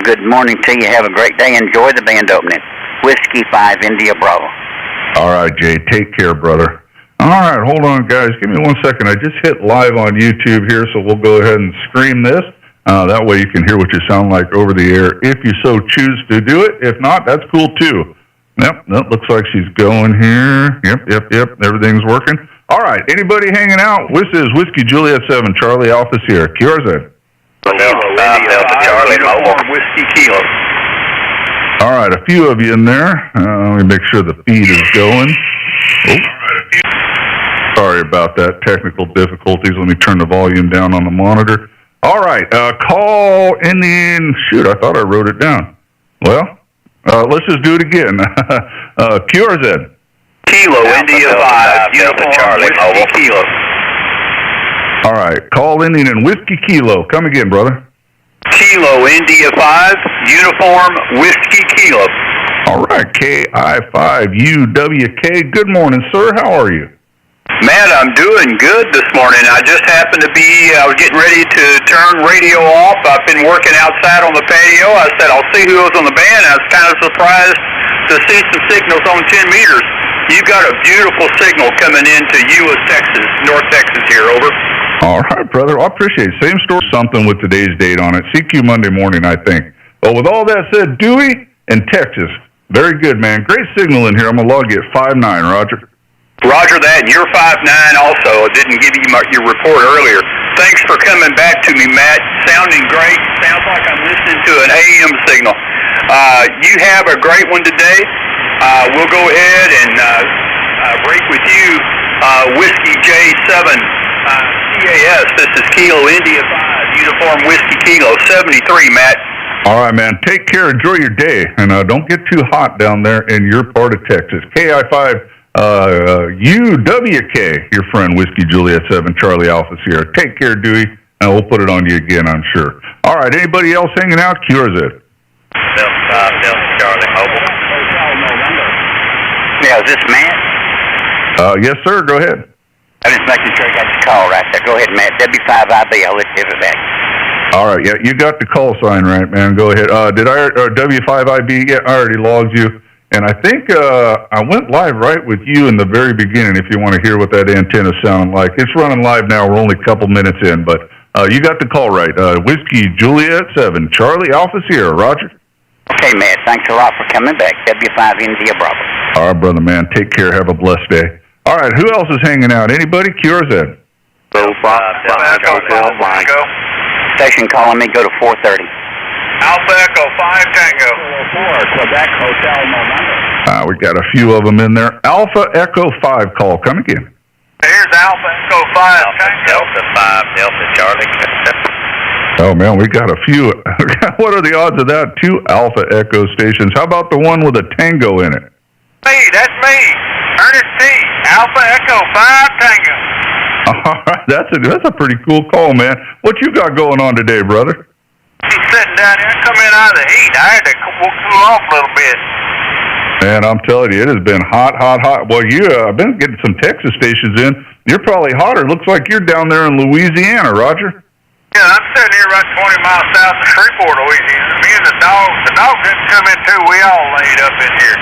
good morning to you. Have a great day. Enjoy the band opening. Whiskey 5, India Bravo. All right, Jay. Take care, brother. All right, hold on, guys. Give me 1 second. I just hit live on YouTube here, so we'll go ahead and scream this. That way you can hear what you sound like over the air if you so choose to do it. If not, that's cool, too. Yep, that looks like she's going here. Yep. Everything's working. All right, anybody hanging out? This is Whiskey Juliet 7, Charlie Alpha Sierra. QRZ. Delta Charlie, Mobile. Whiskey Kilo. All right, a few of you in there. Let me make sure the feed is going. Oh. Sorry about that. Technical difficulties. Let me turn the volume down on the monitor. All right, call Indian. Shoot, I thought I wrote it down. Well, let's just do it again. QRZ. Kilo, India 5, Delta Charlie, Mobile. Kilo. All right, call Indian and Whiskey Kilo. Come again, brother. Kilo, India 5, Uniform, Whiskey Kilo. All right, KI5UWK. Good morning, sir. How are you? Matt, I'm doing good this morning. I just happened to I was getting ready to turn radio off. I've been working outside on the patio. I said, I'll see who was on the band. I was kind of surprised to see some signals on 10 meters. You've got a beautiful signal coming into Euless, Texas, North Texas here, over. All right, brother. I appreciate it. Same story, something with today's date on it. CQ Monday morning, I think. But with all that said, Dewey and Texas, very good, man. Great signal in here. I'm going to log you at 5'9", Roger. Roger that, and you're 5'9" also. I didn't give you your report earlier. Thanks for coming back to me, Matt. Sounding great. Sounds like I'm listening to an AM signal. You have a great one today. We'll go ahead and break with you. Whiskey J7 CAS. This is Kilo India 5, Uniform Whiskey Kilo 73, Matt. All right, man. Take care. Enjoy your day. And don't get too hot down there in your part of Texas. KI5 UWK, your friend, Whiskey Juliet 7, Charlie Alpha Sierra. Take care, Dewey, and we'll put it on you again, I'm sure. All right, anybody else hanging out? QRZ. Delta Charlie, Mobile. Yeah, is this Matt? Yes, sir. Go ahead. I'm just making sure I got your call right there. Go ahead, Matt. W5IB. I'll let you have it back. All right, yeah, you got the call sign right, man. Go ahead. Did I, W5IB, yeah, I already logged you. And I think I went live right with you in the very beginning, if you want to hear what that antenna sounded like. It's running live now. We're only a couple minutes in, but you got the call right. Whiskey Juliet 7, Charlie Alpha Sierra. Roger. Okay, Matt. Thanks a lot for coming back. W5 India Bravo. All right, brother, man. Take care. Have a blessed day. All right, who else is hanging out? Anybody? QRZ. Station calling me. Go to 430. Alpha Echo 5 Tango. 4, Quebec Hotel November. We got a few of them in there. Alpha Echo 5 call. Come again. Here's Alpha Echo 5 Tango. Delta 5, Delta Charlie. Oh, man, we got a few. What are the odds of that? 2 Alpha Echo stations. How about the one with a tango in it? That's me. Ernest T. Alpha Echo 5 Tango. All right, that's a pretty cool call, man. What you got going on today, brother? He's sitting down here, come in out of the heat. I had to cool off a little bit. Man, I'm telling you, it has been hot. Well, I've been getting some Texas stations in. You're probably hotter. Looks like you're down there in Louisiana, Roger. Yeah, I'm sitting here about 20 miles south of Shreveport, Louisiana. Me and the dog didn't come in too. We all laid up in here.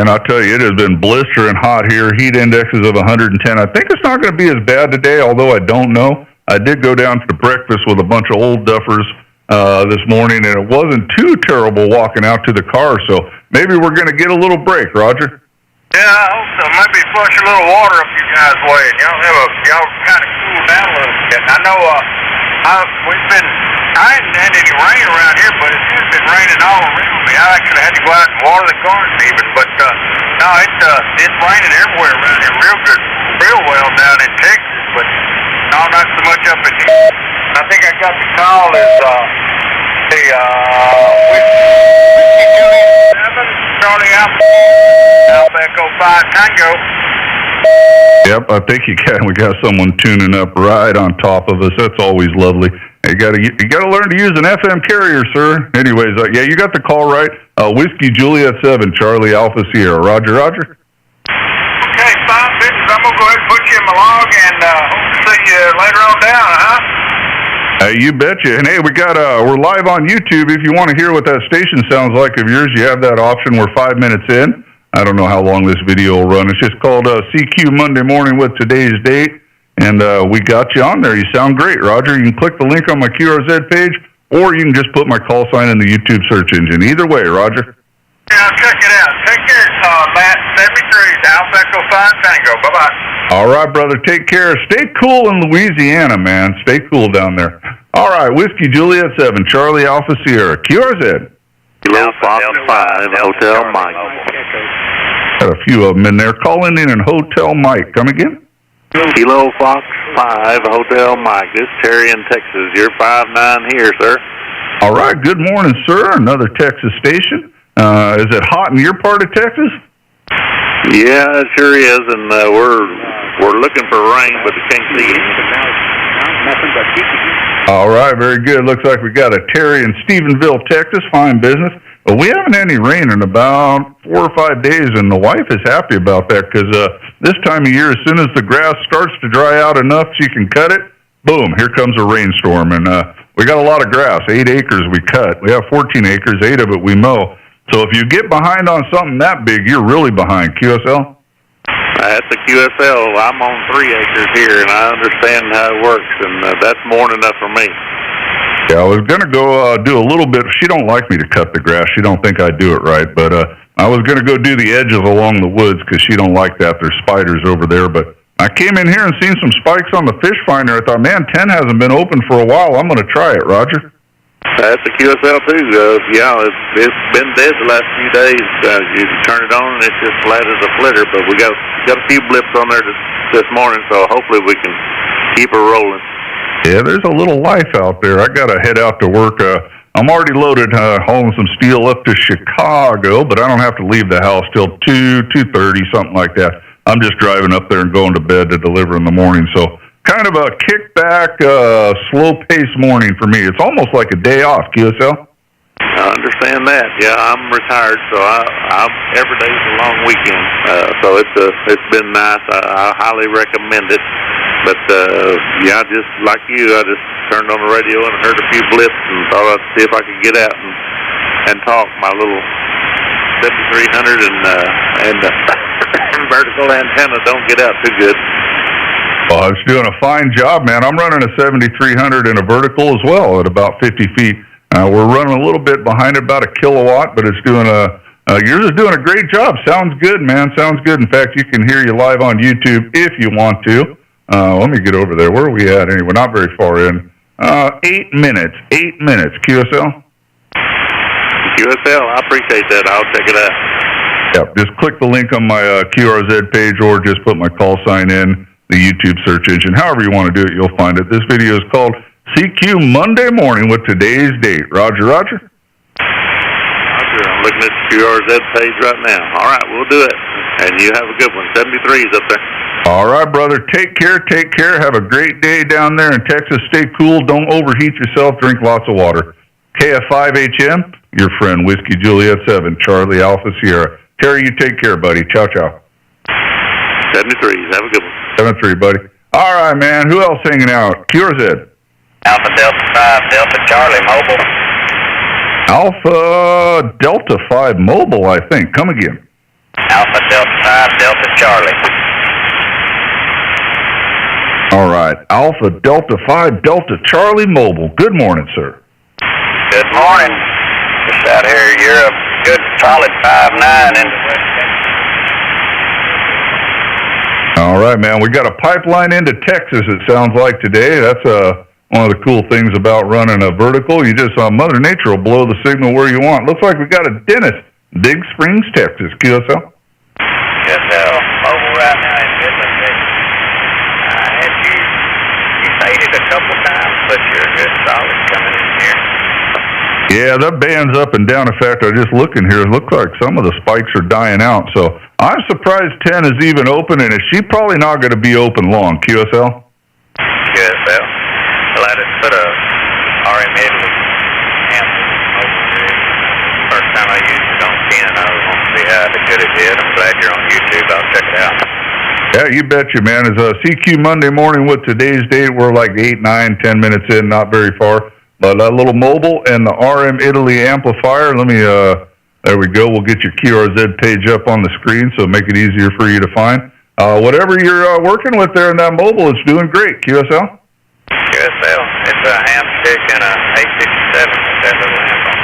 And I'll tell you, it has been blistering hot here. Heat indexes of 110. I think it's not going to be as bad today, although I don't know. I did go down to breakfast with a bunch of old duffers this morning, and it wasn't too terrible walking out to the car, so maybe we're going to get a little break, Roger. Yeah, I hope so. Maybe flush a little water up you guys' way. Y'all kind of cool down a little bit. I know I hadn't had any rain around here, but it has been raining all around me. I actually had to go out and water the garden even, but no, it's raining everywhere around here real well down in Texas, but no, not so much up in here. I think I got the call is Whiskey Juliet 7, Charlie Alpha Echo 5 Tango. Yep, I think we got someone tuning up right on top of us. That's always lovely. You got to learn to use an FM carrier, sir. Anyways, yeah, you got the call right. Whiskey Juliet 7, Charlie Alpha Sierra. Roger. Okay, fine business. I'm gonna go ahead and put you in my log, and hope to see you later on down, huh? You betcha. And hey, we're live on YouTube. If you want to hear what that station sounds like of yours, you have that option. We're 5 minutes in. I don't know how long this video will run. It's just called CQ Monday Morning with today's date. And we got you on there. You sound great, Roger. You can click the link on my QRZ page, or you can just put my call sign in the YouTube search engine. Either way, Roger. Yeah, check it out. Take care, Matt. 73, Alpha Echo 5 Tango. Bye-bye. All right, brother. Take care. Stay cool in Louisiana, man. Stay cool down there. All right, Whiskey Juliet 7, Charlie Alpha Sierra, QRZ. Kilo Fox 5, Hotel Mike. Got a few of them in there. Calling in Hotel Mike. Come again? Kilo Fox 5, Hotel Mike. This is Terry in Texas. You're 5-9 here, sir. All right. Good morning, sir. Another Texas station. Is it hot in your part of Texas? Yeah, it sure is, and we're looking for rain, but we can't see it. All right, very good. Looks like we got a Terry in Stephenville, Texas. Fine business. But we haven't had any rain in about 4 or 5 days, and the wife is happy about that because this time of year, as soon as the grass starts to dry out enough she can cut it, boom, here comes a rainstorm. And we got a lot of grass, 8 acres we cut. We have 14 acres, 8 of it we mow. So if you get behind on something that big, you're really behind. QSL? At the QSL, I'm on 3 acres here, and I understand how it works, and that's more than enough for me. Yeah, I was going to go do a little bit. She don't like me to cut the grass. She don't think I do it right. But I was going to go do the edges along the woods because she don't like that. There's spiders over there. But I came in here and seen some spikes on the fish finder. I thought, man, 10 hasn't been open for a while. I'm going to try it, Roger. That's the QSL too. Yeah, it's been dead the last few days. You turn it on and it's just flat as a flitter. But we got a few blips on there this morning, so hopefully we can keep her rolling. Yeah, there's a little life out there. I got to head out to work. I'm already loaded hauling some steel up to Chicago, but I don't have to leave the house till 2:30, something like that. I'm just driving up there and going to bed to deliver in the morning. So kind of a kickback, slow-paced morning for me. It's almost like a day off, QSL. I understand that. Yeah, I'm retired, so I'm every day's a long weekend. So it's been nice. I highly recommend it. But yeah, just like you, I just turned on the radio and heard a few blips and thought I'd see if I could get out and talk. My little 7300 and vertical antenna don't get out too good. Well, it's doing a fine job, man. I'm running a 7300 and a vertical as well at about 50 feet. We're running a little bit behind it, about a kilowatt, but it's doing yours is doing a great job. Sounds good, man. Sounds good. In fact, you can hear you live on YouTube if you want to. Let me get over there. Where are we at anyway? We're not very far in. 8 minutes. 8 minutes. QSL? QSL, I appreciate that. I'll check it out. Yep. Just click the link on my QRZ page or just put my call sign in the YouTube search engine. However you want to do it, you'll find it. This video is called CQ Monday Morning with today's date. Roger, Roger. Roger, I'm looking at the QRZ page right now. All right, we'll do it. And you have a good one. 73 is up there. All right, brother. Take care. Take care. Have a great day down there in Texas. Stay cool. Don't overheat yourself. Drink lots of water. KF5HM, your friend Whiskey Juliet 7, Charlie Alpha Sierra. Terry, you take care, buddy. Ciao, ciao. 73. Have a good one. 73, buddy. All right, man. Who else hanging out? QRZ. Alpha Delta 5, Delta Charlie Mobile. Alpha Delta 5 Mobile, I think. Come again. Alpha Delta 5, Delta Charlie. All right. Alpha Delta 5 Delta Charlie Mobile. Good morning, sir. Good morning. Just out here, you're a good solid 5'9" into West Texas. All right, man. We got a pipeline into Texas, it sounds like, today. That's one of the cool things about running a vertical. You just, Mother Nature will blow the signal where you want. Looks like we got a dentist. Big Springs, Texas. QSL? QSL, mobile right now in Midland, Texas. I had you faded a couple times, but you're a good solid coming in here. Yeah, that band's up and down. In fact, I just looking here. It looks like some of the spikes are dying out. So I'm surprised 10 is even open, and she's probably not going to be open long. QSL? QSL. Well, I just put a RM Italy Hampton over there. First time I used it on 10, I was going to see how good it did. I'm glad you're on YouTube. I'll check it out. Yeah, you betcha, man. It's a CQ Monday morning with today's date. We're like 8, 9, 10 minutes in, not very far. But a little mobile and the RM Italy amplifier. Let me, there we go. We'll get your QRZ page up on the screen, so make it easier for you to find. Whatever you're working with there in that mobile, it's doing great. QSL? QSL. It's a ham stick and a 857 with that little amp on.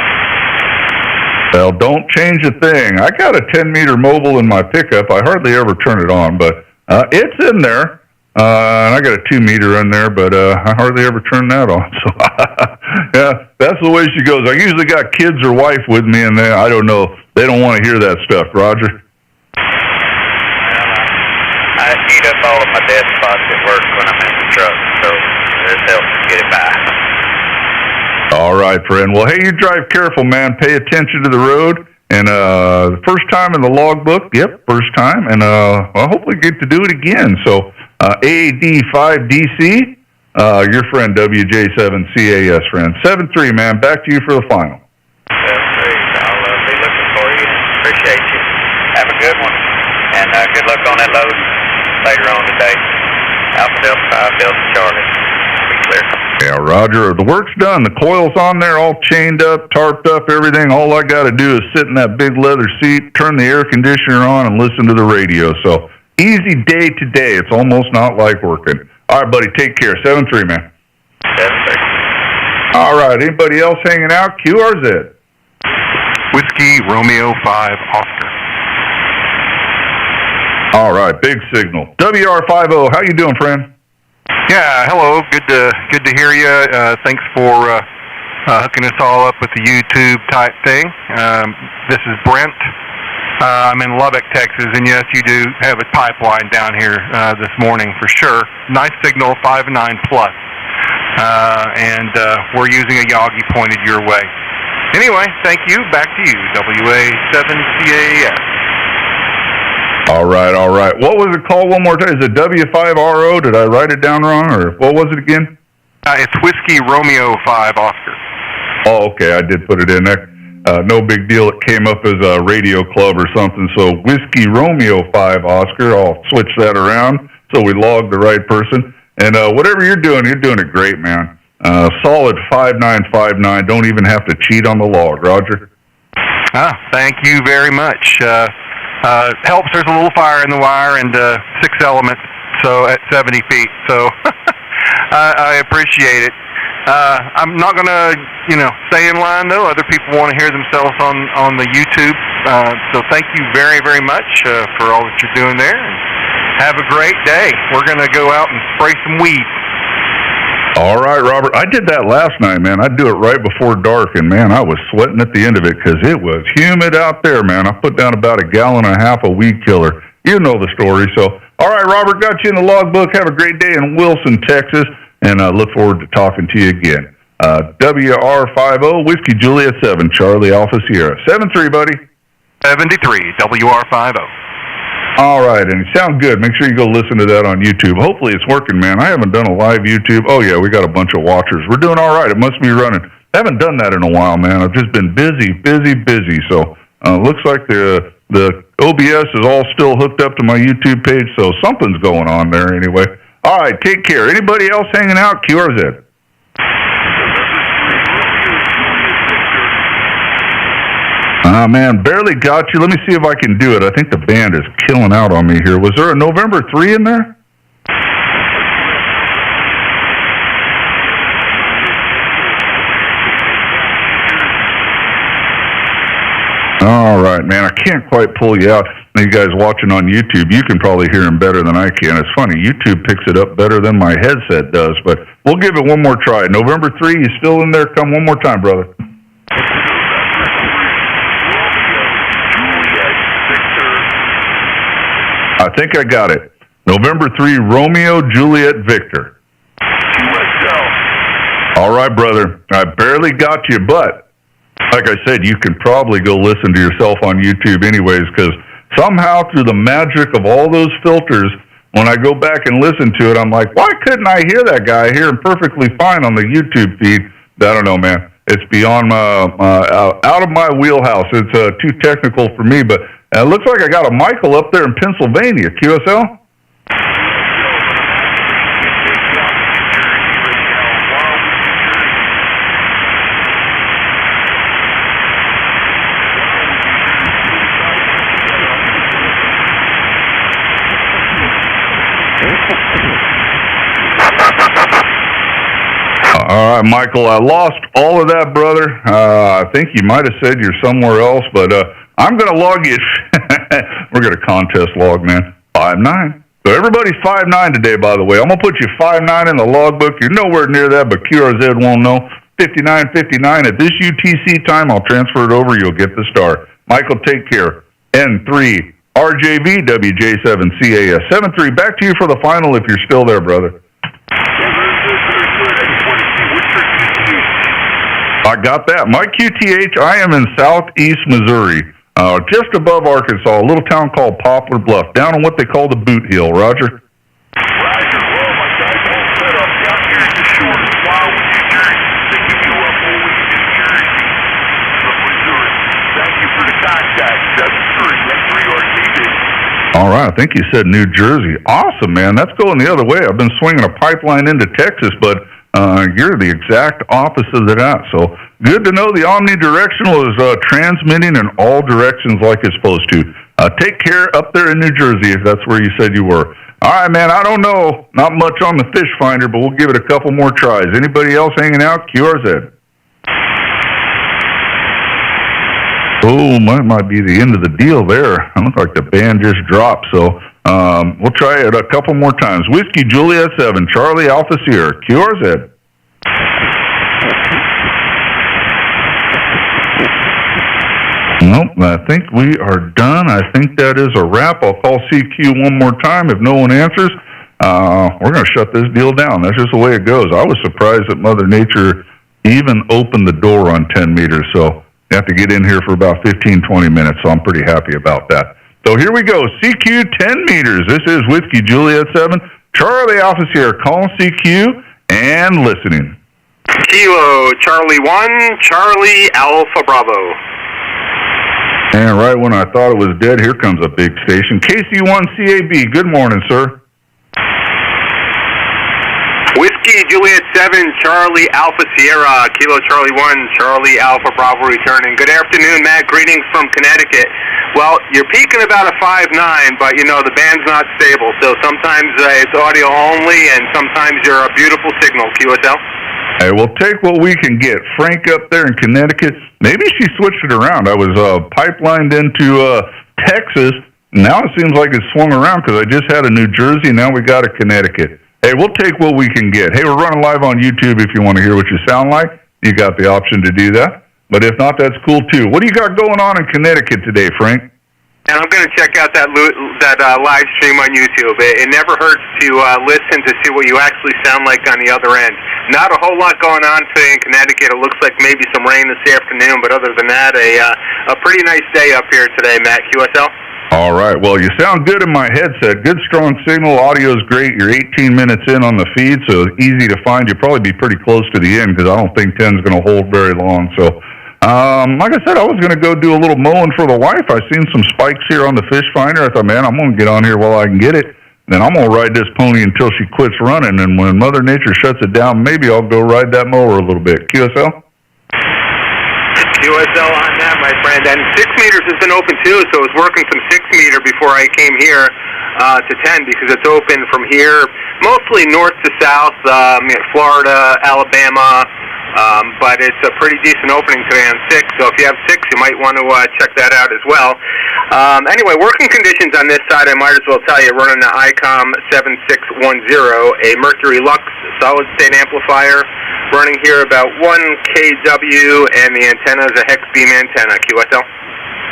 Well, don't change a thing. I got a 10-meter mobile in my pickup. I hardly ever turn it on, but it's in there. And I got a 2-meter in there, but I hardly ever turn that on. So, yeah, that's the way she goes. I usually got kids or wife with me, and I don't know. They don't want to hear that stuff, Roger. I heat up all of my dead spots at work when I'm in the truck, so this helps get it by. All right, friend. Well, hey, you drive careful, man. Pay attention to the road. And the first time in the logbook, yep, first time. And I'll hopefully get to do it again. So AAD5DC, your friend WJ7CAS friend. 7-3, man. Back to you for the final. 7-3. I'll be looking for you. Appreciate you. Have a good one. And good luck on that load later on today. Alpha Delta 5 Delta Charlie. Be clear. Yeah, Roger. The work's done. The coil's on there, all chained up, tarped up, everything. All I got to do is sit in that big leather seat, turn the air conditioner on, and listen to the radio. So easy day today. It's almost not like working. All right, buddy. Take care. 7-3, man. 7-3. All right. Anybody else hanging out? QRZ. Whiskey Romeo 5 Oscar. All right. Big signal. WR50. How you doing, friend? Yeah, hello. Good to hear you. Thanks for hooking us all up with the YouTube type thing. This is Brent. I'm in Lubbock, Texas, and yes, you do have a pipeline down here this morning for sure. Nice signal, 5 and 9 plus, and we're using a Yagi pointed your way. Anyway, thank you. Back to you, WA7CAS. All right. What was it called one more time? Is it W5RO? Did I write it down wrong, or what was it again? It's Whiskey Romeo 5 Oscar. Oh, okay. I did put it in there. No big deal. It came up as a radio club or something. So Whiskey Romeo 5 Oscar. I'll switch that around so we log the right person. And whatever you're doing it great, man. Solid 5959. Don't even have to cheat on the log, Roger. Thank you very much. Helps. There's a little fire in the wire and 6 elements, so at 70 feet. So I appreciate it. I'm not going to, stay in line though. Other people want to hear themselves on the YouTube. So thank you very, very much for all that you're doing there. And have a great day. We're going to go out and spray some weed. All right, Robert. I did that last night, man. I'd do it right before dark, and, man, I was sweating at the end of it because it was humid out there, man. I put down about 1.5 gallons of weed killer. You know the story. So, all right, Robert, got you in the logbook. Have a great day in Wilson, Texas, and I look forward to talking to you again. WR50, Whiskey Juliet 7, Charlie Alpha Sierra. 7-3, buddy. 73, WR50. All right, and it sounds good. Make sure you go listen to that on YouTube. Hopefully it's working, man. I haven't done a live YouTube. Oh, yeah, we got a bunch of watchers. We're doing all right. It must be running. I haven't done that in a while, man. I've just been busy. So looks like the OBS is all still hooked up to my YouTube page, so something's going on there anyway. All right, take care. Anybody else hanging out? QRZ. Man, barely got you. Let me see if I can do it. I think the band is killing out on me here. Was there a November 3 in there? All right, man. I can't quite pull you out. You guys watching on YouTube, you can probably hear him better than I can. It's funny. YouTube picks it up better than my headset does, but we'll give it one more try. November 3, you still in there? Come one more time, brother. I think I got it. November 3, Romeo, Juliet, Victor. All right, brother. I barely got you, but like I said, you can probably go listen to yourself on YouTube anyways, because somehow through the magic of all those filters, when I go back and listen to it, I'm like, why couldn't I hear that guy? I hear him perfectly fine on the YouTube feed. I don't know, man. It's beyond out of my wheelhouse. It's too technical for me, but it looks like I got a Michael up there in Pennsylvania. QSL? All right, Michael, I lost all of that, brother. I think you might have said you're somewhere else, but I'm going to log you. We're going to contest log, man. 5'9". So everybody's 5'9" today, by the way. I'm going to put you 5'9" in the logbook. You're nowhere near that, but QRZ won't know. 59:59 at this UTC time. I'll transfer it over. You'll get the star. Michael, take care. N3 RJV WJ7CAS 73. Back to you for the final if you're still there, brother. I got that. My QTH, I am in southeast Missouri, just above Arkansas, a little town called Poplar Bluff, down on what they call the Boot Hill. Roger? Roger. Well, my guys all set up down here in the shore of Wild, New Jersey. Picking you up all the way to New Jersey from Missouri. Thank you for the contact. 73 RTV. All right. I think you said New Jersey. Awesome, man. That's going the other way. I've been swinging a pipeline into Texas, but you're the exact opposite of that. So good to know the omnidirectional is transmitting in all directions like it's supposed to. Take care up there in New Jersey if that's where you said you were. All right, man, I don't know. Not much on the fish finder, but we'll give it a couple more tries. Anybody else hanging out? QRZ. Oh, might be the end of the deal there. It looks like the band just dropped, so we'll try it a couple more times. Whiskey Juliet 7, Charlie Alpha Sierra, QRZ. Nope, I think we are done. I think that is a wrap. I'll call CQ one more time. If no one answers, we're going to shut this deal down. That's just the way it goes. I was surprised that Mother Nature even opened the door on 10 meters, so you have to get in here for about 15, 20 minutes, so I'm pretty happy about that. So here we go, CQ 10 meters. This is Whiskey Juliet 7, Charlie Alpha Sierra, calling CQ and listening. Kilo Charlie 1, Charlie Alpha Bravo. And right when I thought it was dead, here comes a big station. KC1CAB, good morning, sir. Whiskey Juliet 7, Charlie Alpha Sierra, Kilo Charlie 1, Charlie Alpha Bravo returning. Good afternoon, Matt. Greetings from Connecticut. Well, you're peaking about a 5'9", but, you know, the band's not stable, so sometimes it's audio only, and sometimes you're a beautiful signal, QSL. Hey, we'll take what we can get. Frank up there in Connecticut, maybe she switched it around. I was pipelined into Texas. Now it seems like it's swung around because I just had a New Jersey, now we got a Connecticut. Hey, we'll take what we can get. Hey, we're running live on YouTube if you want to hear what you sound like. You got the option to do that. But if not, that's cool too. What do you got going on in Connecticut today, Frank? And I'm going to check out that live stream on YouTube. It never hurts to listen to see what you actually sound like on the other end. Not a whole lot going on today in Connecticut. It looks like maybe some rain this afternoon, but other than that, a pretty nice day up here today, Matt. QSL? All right. Well, you sound good in my headset. Good, strong signal. Audio is great. You're 18 minutes in on the feed, so it's easy to find. You'll probably be pretty close to the end because I don't think 10 is going to hold very long. So, like I said, I was going to go do a little mowing for the wife. I seen some spikes here on the fish finder. I thought, man, I'm going to get on here while I can get it. Then I'm going to ride this pony until she quits running. And when Mother Nature shuts it down, maybe I'll go ride that mower a little bit. QSL? QSL on that, my friend. And 6 meters has been open too, so I was working some 6 meter before I came here to 10 because it's open from here, mostly north to south, Florida, Alabama, but it's a pretty decent opening today on 6, so if you have 6, you might want to check that out as well. Anyway, working conditions on this side, I might as well tell you, running the ICOM 7610, a Mercury Lux solid-state amplifier, running here about 1 kW, and the antenna is a hex beam antenna. QSL?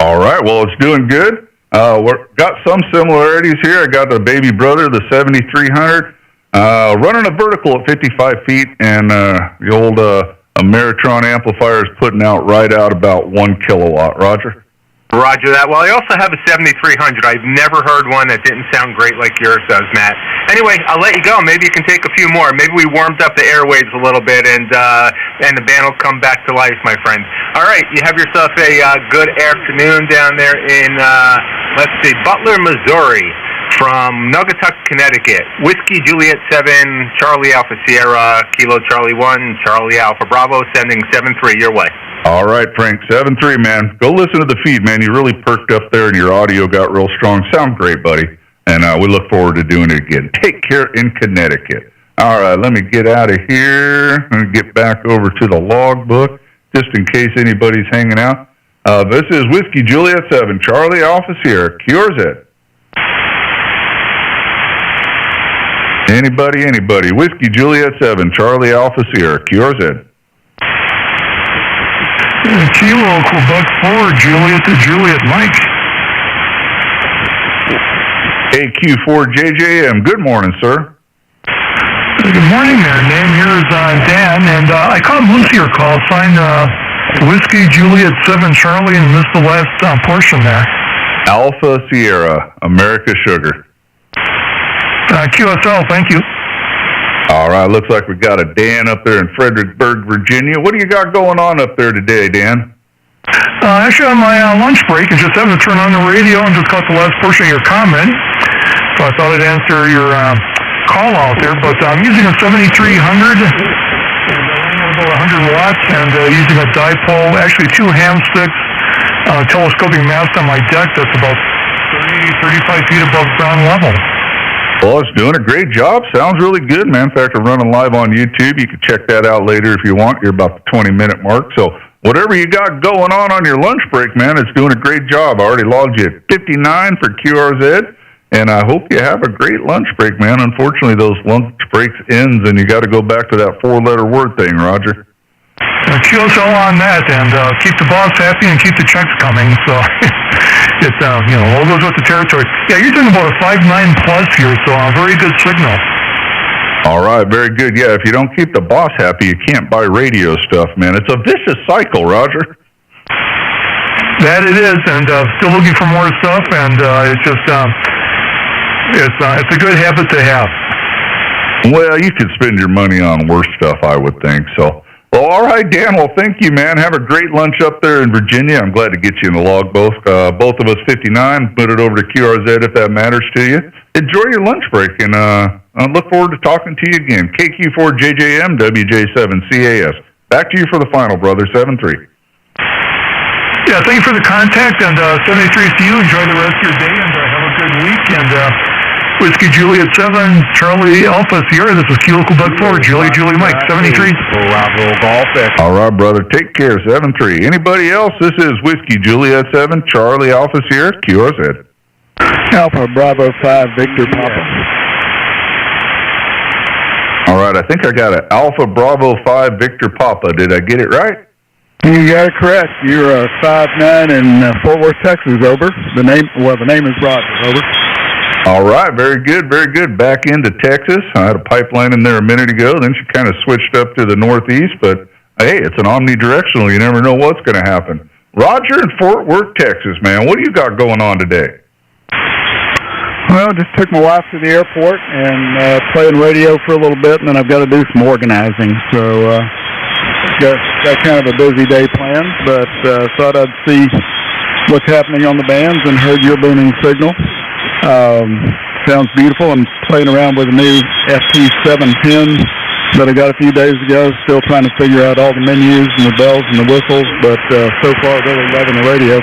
All right, well, it's doing good. We've got some similarities here. I got the baby brother, the 7300, running a vertical at 55 feet, and the old Ameritron amplifier is putting out right out about 1 kilowatt. Roger? Roger that. Well, I also have a 7300. I've never heard one that didn't sound great like yours does, Matt. Anyway, I'll let you go. Maybe you can take a few more. Maybe we warmed up the airwaves a little bit, and the band will come back to life, my friend. All right, you have yourself a good afternoon down there in, let's see, Butler, Missouri, from Naugatuck, Connecticut. Whiskey Juliet 7, Charlie Alpha Sierra, Kilo Charlie 1, Charlie Alpha Bravo, sending 7-3 your way. All right, Frank, 7-3, man. Go listen to the feed, man. You really perked up there, and your audio got real strong. Sound great, buddy. and we look forward to doing it again. Take care in Connecticut. All right, let me get out of here and get back over to the logbook, just in case anybody's hanging out. This is Whiskey Juliet 7, Charlie Alpha Sierra, QRZ. Anybody. Whiskey Juliet 7, Charlie Alpha Sierra, QRZ. Kilo, Quebec 4, Juliet to Juliet Mike. AQ4JJM, good morning, sir. Good morning there, name here is Dan, and I caught most of your calls, signed Whiskey Juliet 7 Charlie, and missed the last portion there. Alpha Sierra, America Sugar. QSL, thank you. All right, looks like we got a Dan up there in Fredericksburg, Virginia. What do you got going on up there today, Dan? Actually, on my lunch break, and just happened to turn on the radio and just caught the last portion of your comment. So I thought I'd answer your call out there. But I'm using a 7300, and about 100 watts, and using a dipole, actually 2 ham sticks, telescoping mast on my deck that's about 30, 35 feet above ground level. Well, it's doing a great job. Sounds really good, man. In fact, we're running live on YouTube. You can check that out later if you want. You're about the 20-minute mark. So whatever you got going on your lunch break, man, it's doing a great job. I already logged you at 59 for QRZ, and I hope you have a great lunch break, man. Unfortunately, those lunch breaks ends, and you got to go back to that 4-letter word thing, Roger. QSL on that, and keep the boss happy and keep the checks coming. So it's all goes with the territory. Yeah, you're talking about a 5.9 plus here, so a very good signal. All right, very good. Yeah, if you don't keep the boss happy, you can't buy radio stuff, man. It's a vicious cycle, Roger. That it is, and still looking for more stuff, and it's just it's a good habit to have. Well, you could spend your money on worse stuff, I would think. So, well, all right, Dan. Well, thank you, man. Have a great lunch up there in Virginia. I'm glad to get you in the log, both of us 59. Put it over to QRZ if that matters to you. Enjoy your lunch break, and I look forward to talking to you again. KQ4JJM, WJ7CAS. Back to you for the final, brother, 7-3. Yeah, thank you for the contact, and 73 to you. Enjoy the rest of your day, and have a good week. And Whiskey Juliet 7, Charlie Alpha Sierra. This is Kilo Quebec 4, Julie Mike, 73. All right, brother. Take care, 7-3. Anybody else? This is Whiskey Juliet 7, Charlie Alpha Sierra, QRZ. Alpha Bravo 5, Victor Papa. All right, I think I got an Alpha Bravo 5, Victor Papa. Did I get it right? You got it correct. You're 5'9" in Fort Worth, Texas, over. The name is Roger, over. All right, very good, very good. Back into Texas. I had a pipeline in there a minute ago. Then she kind of switched up to the northeast, but hey, it's an omnidirectional. You never know what's going to happen. Roger in Fort Worth, Texas, man. What do you got going on today? Well, just took my wife to the airport and playing radio for a little bit, and then I've got to do some organizing. So got kind of a busy day planned, but thought I'd see what's happening on the bands and heard your booming signal. Sounds beautiful. I'm playing around with a new FT710 that I got a few days ago. Still trying to figure out all the menus and the bells and the whistles, but so far really loving the radio.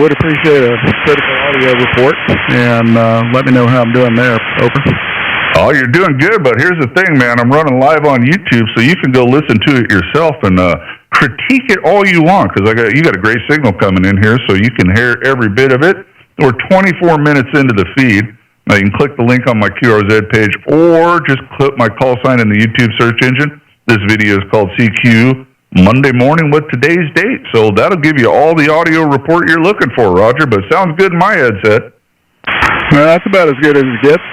Would appreciate a critical audio report, and let me know how I'm doing there. Over. Oh, you're doing good, but here's the thing, man. I'm running live on YouTube, so you can go listen to it yourself and critique it all you want, because you got a great signal coming in here, so you can hear every bit of it. We're 24 minutes into the feed. Now, you can click the link on my QRZ page, or just click my call sign in the YouTube search engine. This video is called CQ Monday Morning with today's date, so that'll give you all the audio report you're looking for, Roger, but sounds good in my headset. Well, that's about as good as it gets.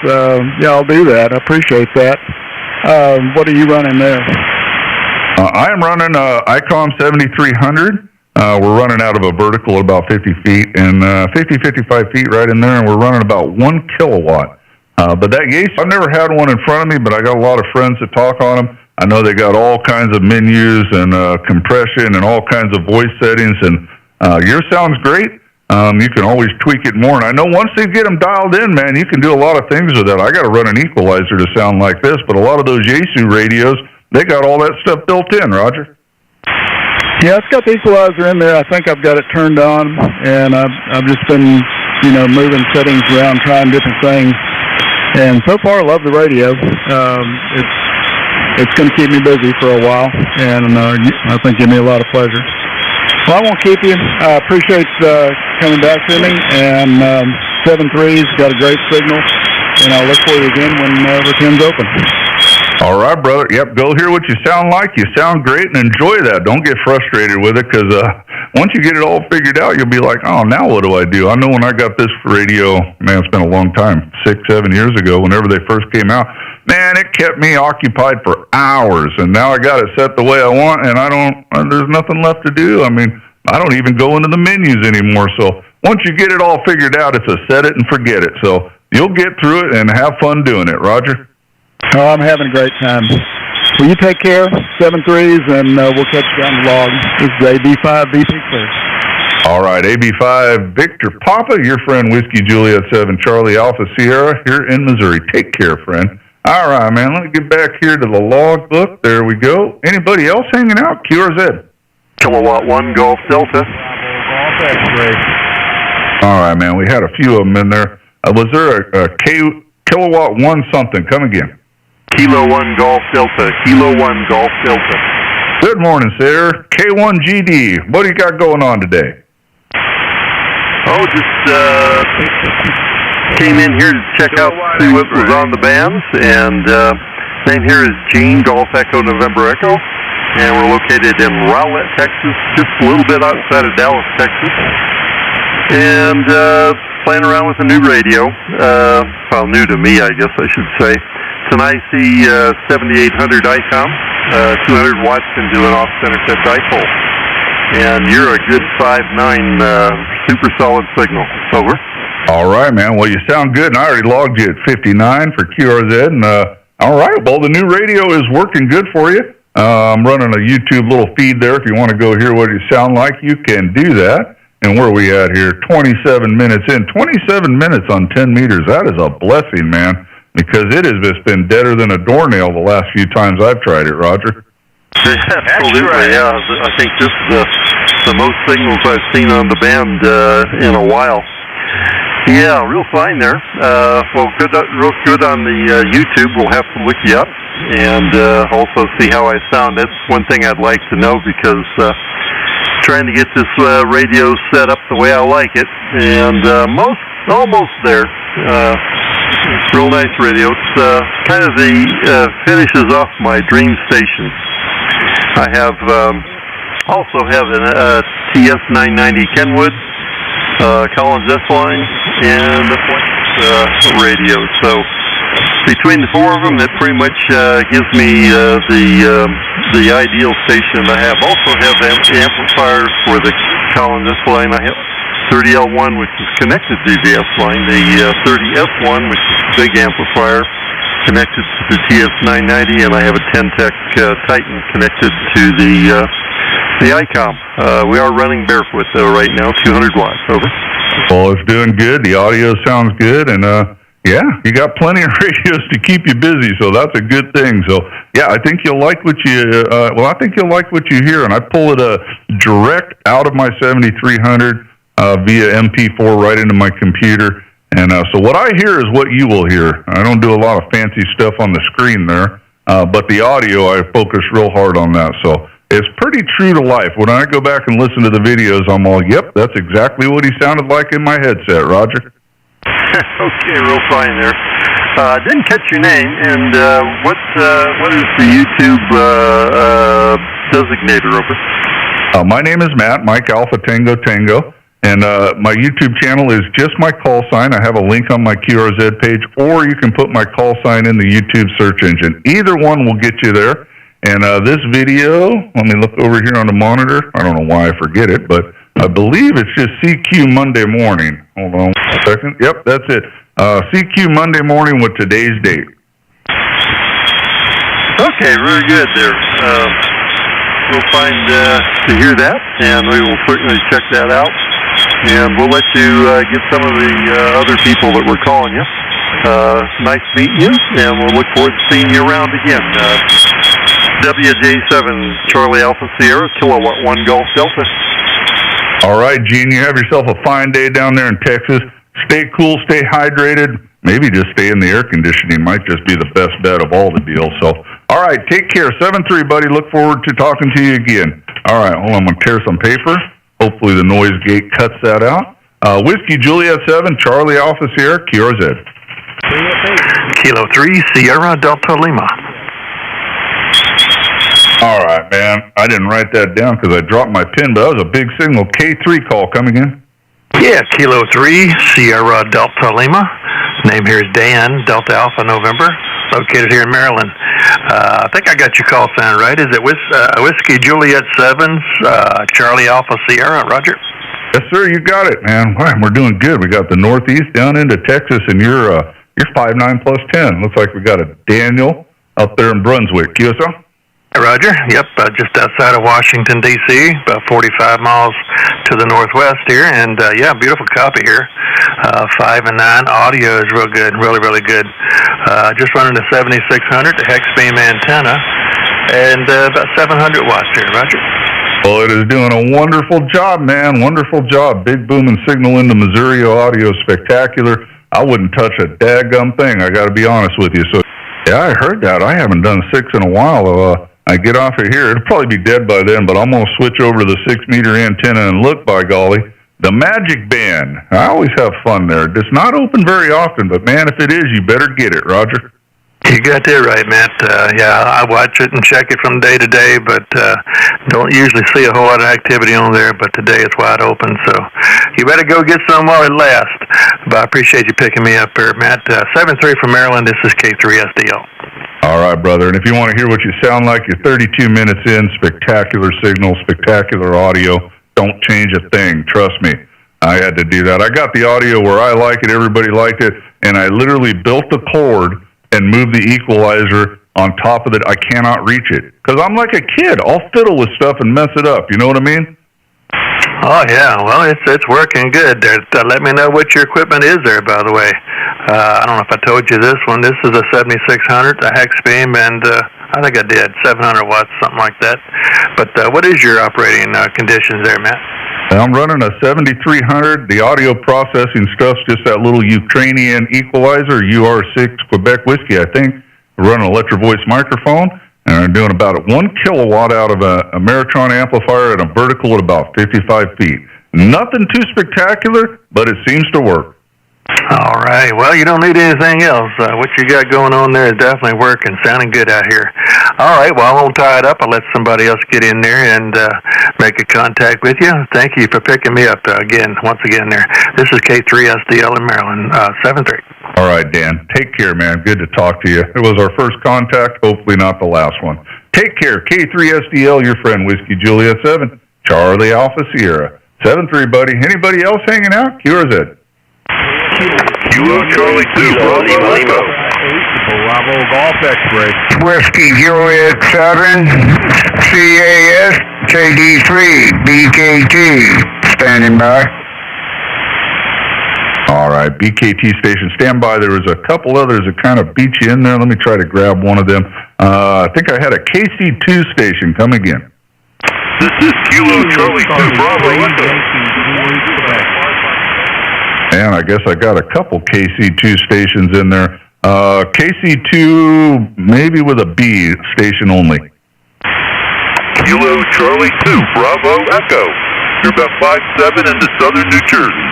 Yeah, I'll do that. I appreciate that. What are you running there? I am running ICOM 7300. We're running out of a vertical at about 50 feet, and 55 feet right in there, and we're running about 1 kilowatt. But that Yaesu, I've never had one in front of me, but I got a lot of friends that talk on them. I know they got all kinds of menus and compression and all kinds of voice settings, and yours sounds great. You can always tweak it more, and I know once they get them dialed in, man, you can do a lot of things with that. I got to run an equalizer to sound like this, but a lot of those Yaesu radios, they got all that stuff built in, Roger. Yeah, it's got the equalizer in there. I think I've got it turned on, and I've just been moving settings around, trying different things. And so far, I love the radio. It's going to keep me busy for a while, and I think give me a lot of pleasure. Well, I won't keep you. I appreciate coming back to me, and 7.3's got a great signal, and I'll look for you again when the 10's open. All right, brother. Yep, go hear what you sound like. You sound great, and enjoy that. Don't get frustrated with it, because once you get it all figured out, you'll be like, oh, now what do I do? I know when I got this radio, man, it's been a long time, 6, 7 years ago, whenever they first came out, man, it kept me occupied for hours, and now I got it set the way I want, and there's nothing left to do. I mean, I don't even go into the menus anymore, so once you get it all figured out, it's a set it and forget it. So you'll get through it and have fun doing it, Roger. Oh, I'm having a great time. Well, you take care, 7.3's, and we'll catch you on the log. This is AB5 BP Clear. All right, AB5 Victor Papa, your friend Whiskey Juliet 7 Charlie Alpha Sierra here in Missouri. Take care, friend. All right, man, let me get back here to the log book. There we go. Anybody else hanging out? QRZ. Kilowatt 1 Golf Delta. All right, man, we had a few of them in there. Was there a Kilowatt 1 something? Come again. Kilo 1 Golf Delta. Kilo 1 Golf Delta. Good morning, sir. K1GD. What do you got going on today? Oh, just came in here to check out, see what was on the bands, and name here is Gene, Golf Echo, November Echo, and we're located in Rowlett, Texas, just a little bit outside of Dallas, Texas, and playing around with a new radio, well, new to me, I guess I should say. It's an IC 7800 ICOM, 200 watts into an off-center set dipole. And you're a good 5.9 super solid signal. Over. All right, man. Well, you sound good, and I already logged you at 59 for QRZ. And all right, well, the new radio is working good for you. I'm running a YouTube little feed there. If you want to go hear what you sound like, you can do that. And where are we at here? 27 minutes in. 27 minutes on 10 meters. That is a blessing, man, because it has just been deader than a doornail the last few times I've tried it, Roger. Absolutely, yeah. I think this is the most signals I've seen on the band in a while. Yeah, real fine there. Well, real good on the YouTube. We'll have to look you up and also see how I sound. That's one thing I'd like to know, because trying to get this radio set up the way I like it, and almost there. Real nice radio. It's kind of finishes off my dream station. I have also have an TS990 Kenwood, Collins S-Line, and a Flex radio. So between the four of them, that pretty much gives me the ideal station I have. Also have amplifiers for the Collins S-Line. I have 30L1, which is connected to the S-Line, the 30F1, which is a big amplifier, connected to the TS990, and I have a Ten-Tech Titan connected to the ICOM. We are running barefoot, though, right now, 200 watts. Over. Well, it's doing good. The audio sounds good, and yeah, you got plenty of radios to keep you busy, so that's a good thing. So, yeah, I think you'll like what you. I think you'll like what you hear, and I pull it direct out of my 7300 via MP4 right into my computer. And so what I hear is what you will hear. I don't do a lot of fancy stuff on the screen there, but the audio, I focus real hard on that. So it's pretty true to life. When I go back and listen to the videos, I'm all, yep, that's exactly what he sounded like in my headset, Roger. Okay, real fine there. I didn't catch your name, and what is the YouTube designator over? My name is Matt, Mike Alpha Tango Tango. And my YouTube channel is just my call sign. I have a link on my QRZ page, or you can put my call sign in the YouTube search engine. Either one will get you there. And this video, let me look over here on the monitor. I don't know why I forget it, but I believe it's just CQ Monday morning. Hold on a second. Yep, that's it. CQ Monday morning with today's date. Okay, very good there. We'll find to hear that, and we will certainly check that out. And we'll let you get some of the other people that were calling you. Nice meeting you, and we'll look forward to seeing you around again. WJ7 Charlie Alpha Sierra, Kilowatt 1 Golf Delta. All right, Gene, you have yourself a fine day down there in Texas. Stay cool, stay hydrated. Maybe just stay in the air conditioning might just be the best bet of all the deals. So, all right, take care. 7-3, buddy. Look forward to talking to you again. All right, hold on. I'm going to tear some paper. Hopefully the noise gate cuts that out. Whiskey Juliet 7, Charlie Alpha Sierra, QRZ. Kilo 3, Sierra Delta Lima. All right, man. I didn't write that down because I dropped my pen, but that was a big signal. K3 call coming in. Yeah, Kilo 3, Sierra Delta Lima. Name here is Dan, Delta Alpha November, located here in Maryland. I think I got your call sign right. Is it Whiskey Juliet 7, Charlie Alpha Sierra, Roger? Yes, sir, you got it, man. Wow, we're doing good. We got the Northeast down into Texas, and you're 5-9 plus 10. Looks like we got a Daniel up there in Brunswick. QSL? Roger. Yep, just outside of Washington, D.C., about 45 miles to the northwest here. And, yeah, beautiful copy here. 5 and 9. Audio is real good, really, really good. Just running a 7600, the hex beam antenna, and about 700 watts here. Roger. Well, it is doing a wonderful job, man. Wonderful job. Big booming signal into Missouri. Audio spectacular. I wouldn't touch a daggum thing, I got to be honest with you. So, yeah, I heard that. I haven't done 6 in a while. I get off of here. It'll probably be dead by then, but I'm going to switch over to the 6-meter antenna and look, by golly. The Magic Band. I always have fun there. It's not open very often, but, man, if it is, you better get it, Roger. You got that right, Matt. Yeah, I watch it and check it from day to day, but don't usually see a whole lot of activity on there, but today it's wide open, so you better go get some while it lasts. But I appreciate you picking me up here, Matt. 7-3 from Maryland. This is K3SDL. All right, brother. And if you want to hear what you sound like, you're 32 minutes in. Spectacular signal, spectacular audio. Don't change a thing. Trust me. I had to do that. I got the audio where I like it. Everybody liked it. And I literally built the cord and moved the equalizer on top of it. I cannot reach it. Because I'm like a kid. I'll fiddle with stuff and mess it up. You know what I mean? Oh, yeah. Well, it's working good. Let me know what your equipment is there, by the way. I don't know if I told you this one. This is a 7600, a hex beam, and I think I did, 700 watts, something like that. But what is your operating conditions there, Matt? I'm running a 7300. The audio processing stuff's just that little Ukrainian equalizer, UR6 Quebec Whiskey, I think. We're running an Electro-Voice microphone, and I'm doing about 1 kilowatt out of a Meritron amplifier at a vertical at about 55 feet. Nothing too spectacular, but it seems to work. All right. Well, you don't need anything else. What you got going on there is definitely working, sounding good out here. All right. Well, I won't tie it up. I'll let somebody else get in there and make a contact with you. Thank you for picking me up once again there. This is K3SDL in Maryland, 7-3. All right, Dan. Take care, man. Good to talk to you. It was our first contact, hopefully not the last one. Take care. K3SDL, your friend, Whiskey Juliet 7, Charlie Alpha Sierra. 7-3, buddy. Anybody else hanging out? QRZ. Kilo Charlie 2, Bravo Echo. Bravo Golf X-Ray. Whiskey Juliet 7, CAS, KD3, BKT. Standing by. All right, BKT station, stand by. There was a couple others that kind of beat you in there. Let me try to grab one of them. I think I had a KC2 station coming in. This is Kilo Charlie 2, Bravo Echo. And I guess I got a couple KC2 stations in there. KC2, maybe with a B station only. Kilo Charlie 2, Bravo Echo. You're about 5-7 into southern New Jersey.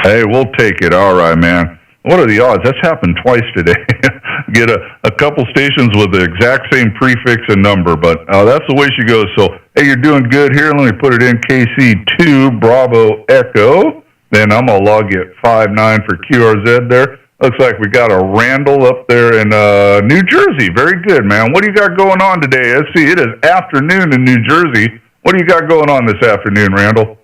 Hey, we'll take it. All right, man. What are the odds? That's happened twice today. Get a couple stations with the exact same prefix and number, but that's the way she goes. So, hey, you're doing good here. Let me put it in KC2, Bravo Echo. Then I'm going to log you at 5-9 for QRZ there. Looks like we got a Randall up there in New Jersey. Very good, man. What do you got going on today? Let's see, it is afternoon in New Jersey. What do you got going on this afternoon, Randall?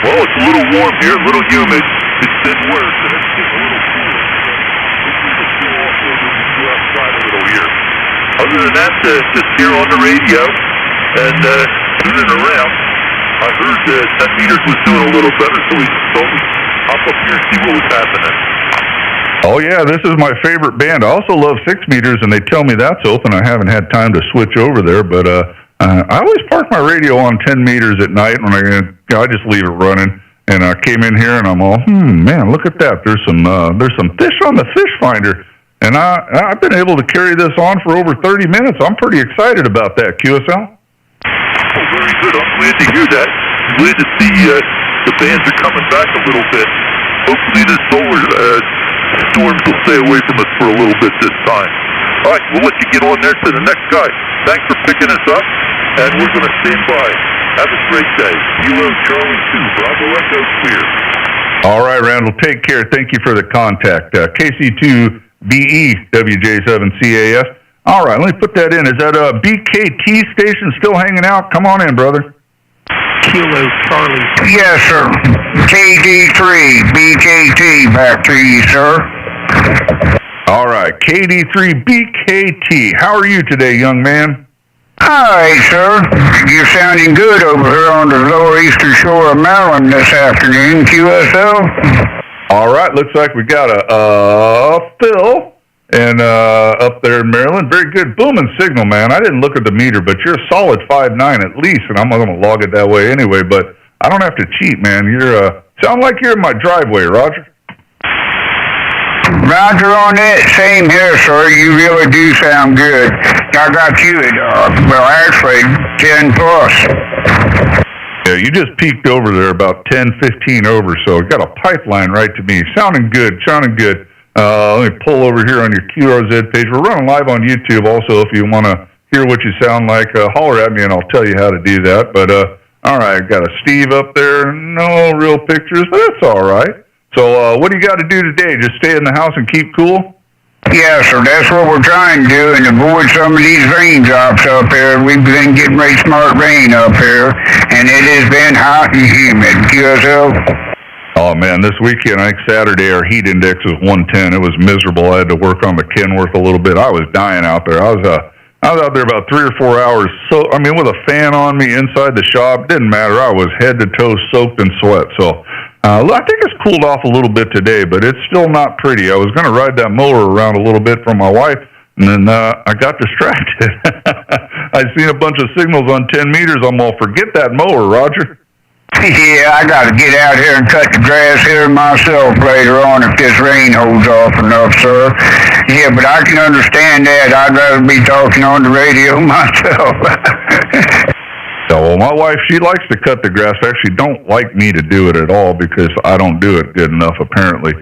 Well, it's a little warm here, a little humid. It's been worse, and it's getting a little cooler. It's going to also be outside a little here. Other than that, just here on the radio and tuning around. I heard 10 meters was doing a little better, so he told me hop up here and see what was happening. Oh, yeah, this is my favorite band. I also love 6 meters, and they tell me that's open. I haven't had time to switch over there, but I always park my radio on 10 meters at night when I just leave it running. and I came in here and I'm all, man, look at that. There's some fish on the fish finder, and I've been able to carry this on for over 30 minutes. I'm pretty excited about that, QSL. Oh, very good. I'm glad to hear that. Glad to see the bands are coming back a little bit. Hopefully the solar storms will stay away from us for a little bit this time. All right, we'll let you get on there to the next guy. Thanks for picking us up, and we're going to stand by. Have a great day. Kilo Charlie 2, Bravo Echo Clear. All right, Randall, take care. Thank you for the contact. KC2BE WJ7CAS. All right, let me put that in. Is that a BKT station still hanging out? Come on in, brother. Kilo Charlie. Yes, sir. KD3 BKT back to you, sir. All right, KD3 BKT. How are you today, young man? All right, sir. You're sounding good over here on the lower eastern shore of Maryland this afternoon, QSL. All right, looks like we got a Phil and up there in Maryland. Very good booming signal, man. I didn't look at the meter, but you're a solid 5.9 at least, and I'm going to log it that way anyway. But I don't have to cheat, man. You're sound like you're in my driveway, Roger. Roger on that. Same here, sir. You really do sound good. I got you at, well, actually, 10 plus. Yeah, you just peaked over there about 10, 15 over, so got a pipeline right to me. Sounding good, sounding good. Let me pull over here on your QRZ page. We're running live on YouTube also. If you want to hear what you sound like, holler at me and I'll tell you how to do that. But, all right, got a Steve up there. No real pictures, but that's all right. So what do you got to do today? Just stay in the house and keep cool? Yeah, sir, that's what we're trying to do and avoid some of these raindrops up here. We've been getting very smart rain up here, and it has been hot and humid. QSL? Oh, man, this weekend, I think Saturday, our heat index was 110. It was miserable. I had to work on the Kenworth a little bit. I was dying out there. I was out there about 3 or 4 hours, with a fan on me inside the shop. Didn't matter. I was head to toe soaked in sweat. So I think it's cooled off a little bit today, but it's still not pretty. I was going to ride that mower around a little bit from my wife, and then I got distracted. I seen a bunch of signals on 10 meters. I'm all, forget that mower, Roger. Yeah, I got to get out here and cut the grass here myself later on if this rain holds off enough, sir. Yeah, but I can understand that. I'd rather be talking on the radio myself. Yeah, well, my wife, she likes to cut the grass. Actually, don't like me to do it at all because I don't do it good enough, apparently.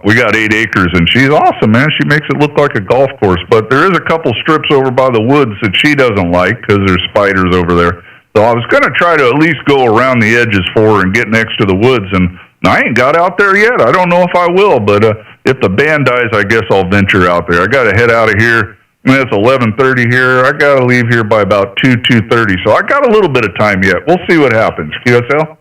We got 8 acres, and she's awesome, man. She makes it look like a golf course. But there is a couple strips over by the woods that she doesn't like because there's spiders over there. So I was going to try to at least go around the edges for her and get next to the woods, and I ain't got out there yet. I don't know if I will, but if the band dies, I guess I'll venture out there. I got to head out of here. It's 11:30 here. I got to leave here by about 2:30, so I got a little bit of time yet. We'll see what happens. QSL?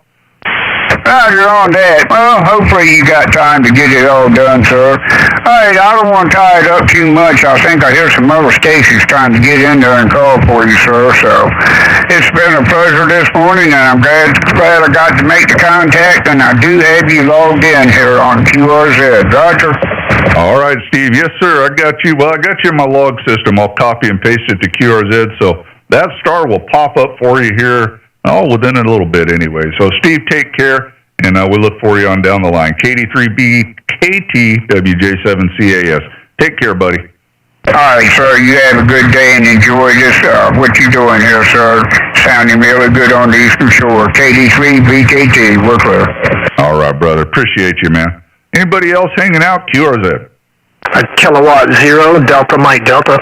Roger on that. Well, hopefully you got time to get it all done, sir. All right, I don't want to tie it up too much. I think I hear some other stations trying to get in there and call for you, sir. So it's been a pleasure this morning, and I'm glad I got to make the contact, and I do have you logged in here on QRZ. Roger. All right, Steve. Yes, sir. I got you. Well, I got you in my log system. I'll copy and paste it to QRZ, so that star will pop up for you here within a little bit anyway. So, Steve, take care, and we look for you on down the line. KD3B, KT, WJ7CAS. Take care, buddy. All right, sir. You have a good day and enjoy this, what you're doing here, sir. Sounding really good on the Eastern Shore. KD3, BKT. We're clear. All right, brother. Appreciate you, man. Anybody else hanging out? QRZ. Kilowatt 0, Delta Mike Delta.